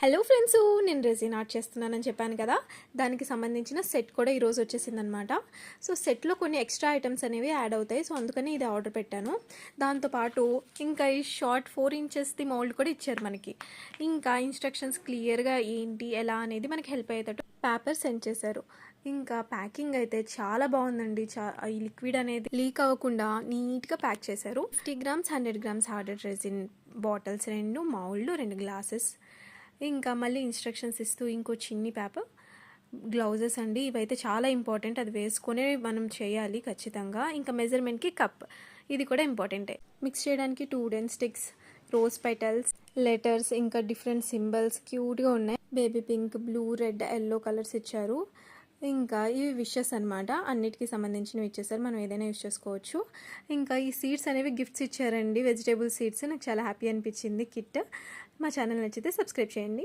Hello friends, నేను resin art చేస్తున్నానని చెప్పాను కదా. దానికి సంబంధించిన సెట్ కూడా ఈరోజు వచ్చేసిందనమాట. సో సెట్లో కొన్ని ఎక్స్ట్రా ఐటమ్స్ అనేవి యాడ్ అవుతాయి. సో అందుకని ఇది ఆర్డర్ పెట్టాను. దాంతోపాటు ఇంకా ఈ షార్ట్ 4 ఇంచెస్ది మౌల్డ్ కూడా ఇచ్చారు మనకి. ఇంకా ఇన్స్ట్రక్షన్స్ క్లియర్గా ఏంటి ఎలా అనేది మనకి హెల్ప్ అయ్యేటట్టు పేపర్ సెండ్ చేశారు. ఇంకా ప్యాకింగ్ అయితే చాలా బాగుందండి. ఈ లిక్విడ్ అనేది లీక్ అవ్వకుండా నీట్గా ప్యాక్ చేశారు. 50 grams 100 grams hardened resin bottles, 2 mould, 2 glasses, ఇంకా మళ్ళీ ఇన్స్ట్రక్షన్స్ ఇస్తూ ఇంకో చిన్ని పేపర్, గ్లౌజెస్ అండి. ఇవైతే చాలా ఇంపార్టెంట్, అది వేసుకునే మనం చేయాలి ఖచ్చితంగా. ఇంకా మెజర్మెంట్కి కప్, ఇది కూడా ఇంపార్టెంటే. మిక్స్ చేయడానికి 2 డెన్ స్టిక్స్, రోజ్ పెటల్స్, లెటర్స్, ఇంకా డిఫరెంట్ సింబల్స్ క్యూట్గా ఉన్నాయి. Baby pink, blue, red, yellow colours ఇచ్చారు. ఇంకా ఇవి విషెస్ అనమాట, అన్నిటికీ సంబంధించినవి ఇచ్చేసారు. మనం ఏదైనా యూస్ చేసుకోవచ్చు. ఇంకా ఈ సీడ్స్ అనేవి గిఫ్ట్స్ ఇచ్చారండి, వెజిటేబుల్ సీడ్స్. నాకు చాలా హ్యాపీ అనిపించింది కిట్. మా ఛానల్ నచ్చితే సబ్స్క్రైబ్ చేయండి.